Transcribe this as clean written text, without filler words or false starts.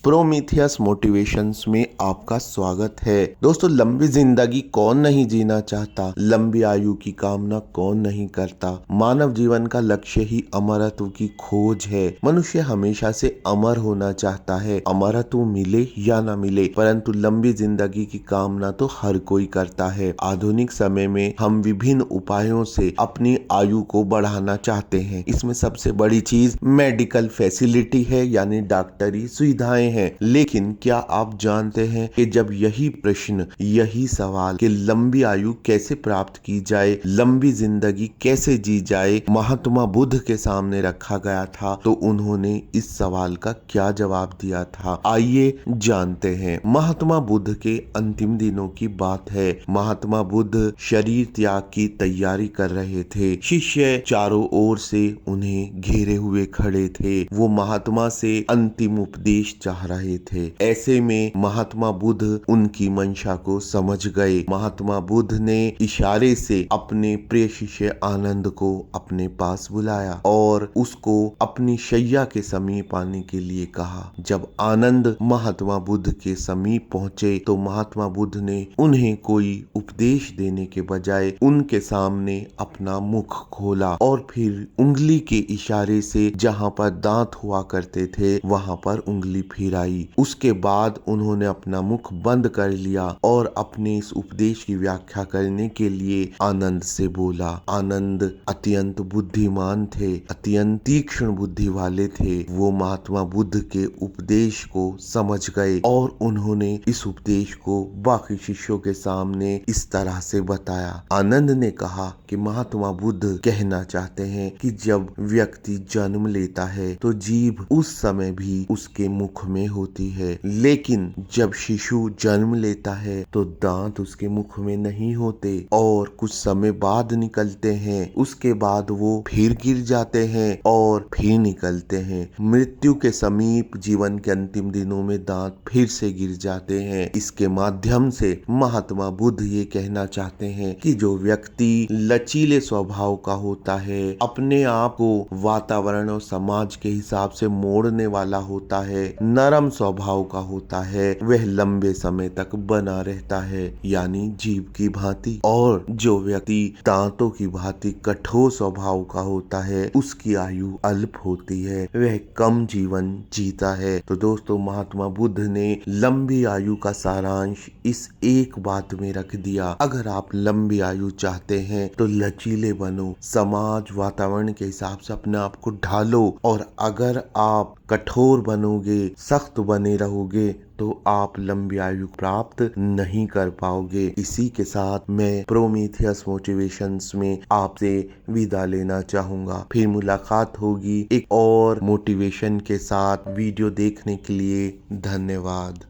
Prometheus motivations में आपका स्वागत है। दोस्तों, लंबी जिंदगी कौन नहीं जीना चाहता, लंबी आयु की कामना कौन नहीं करता। मानव जीवन का लक्ष्य ही अमरत्व की खोज है। मनुष्य हमेशा से अमर होना चाहता है, अमरत्व मिले या न मिले, परंतु लंबी जिंदगी की कामना तो हर कोई करता है। आधुनिक समय में हम विभिन्न उपायों से अपनी आयु को बढ़ाना चाहते हैं। इसमें सबसे बड़ी चीज मेडिकल फैसिलिटी है, यानी डॉक्टरी सुविधाएं हैं। लेकिन क्या आप जानते हैं कि जब यही सवाल कि लंबी आयु कैसे प्राप्त की जाए, लंबी जिंदगी कैसे जी जाए, महात्मा बुद्ध के सामने रखा गया था, तो उन्होंने इस सवाल का क्या जवाब दिया था, आइए जानते हैं। महात्मा बुद्ध के अंतिम दिनों की बात है। महात्मा बुद्ध शरीर त्याग की तैयारी कर रहे थे। शिष्य चारों ओर से उन्हें घेरे हुए खड़े थे। वो महात्मा से अंतिम उपदेश चाह रहे थे। ऐसे में महात्मा बुद्ध उनकी मंशा को समझ गए। महात्मा बुद्ध ने इशारे से अपने प्रिय शिष्य आनंद को अपने पास बुलाया और उसको अपनी शैया के समीप आने के लिए कहा। जब आनंद महात्मा बुद्ध के समीप पहुंचे तो महात्मा बुद्ध ने उन्हें कोई उपदेश देने के बजाय उनके सामने अपना मुख खोला और फिर उंगली के इशारे से जहां पर दांत हुआ करते थे वहां पर उंगली फिराई। उसके बाद उन्होंने अपना मुख बंद कर लिया और अपने इस उपदेश की व्याख्या करने के लिए आनंद से बोला। आनंद अत्यंत बुद्धिमान थे, अत्यंत तीक्ष्ण बुद्धि वाले थे। वो महात्मा बुद्ध के उपदेश को समझ गए और उन्होंने इस उपदेश को बाकी शिष्यों के सामने इस तरह से बताया। आनंद ने कहा कि महात्मा बुद्ध कहना चाहते हैं कि जब व्यक्ति जन्म लेता है तो जीभ उस समय भी उसके मुख में होती है, लेकिन जब शिशु जन्म लेता है तो दांत उसके मुख में नहीं होते और कुछ समय बाद निकलते हैं। उसके बाद वो फिर गिर जाते हैं और फिर निकलते हैं। मृत्यु के समीप जीवन के अंतिम दिनों में दांत फिर से गिर जाते हैं। इसके माध्यम से महात्मा बुद्ध ये कहना चाहते हैं कि जो व्यक्ति लचीले स्वभाव का होता है, अपने आप को वातावरण और समाज के हिसाब से मोड़ने वाला होता है, नरम स्वभाव का होता है, वह लंबे समय तक बना रहता है, यानी जीभ की भांति। और जो व्यक्ति दांतों की भांति कठोर स्वभाव का होता है, उसकी आयु अल्प होती है, वह कम जीवन जीता है। तो दोस्तों, महात्मा बुद्ध ने लंबी आयु का सारांश इस एक बात में रख दिया। अगर आप लंबी आयु चाहते हैं तो लचीले बनो, समाज वातावरण के हिसाब से अपने आप को ढालो, और अगर आप कठोर बनोगे, सख्त बने रहोगे तो आप लंबी आयु प्राप्त नहीं कर पाओगे। इसी के साथ मैं प्रोमीथियस मोटिवेशंस में आपसे विदा लेना चाहूंगा। फिर मुलाकात होगी एक और मोटिवेशन के साथ। वीडियो देखने के लिए धन्यवाद।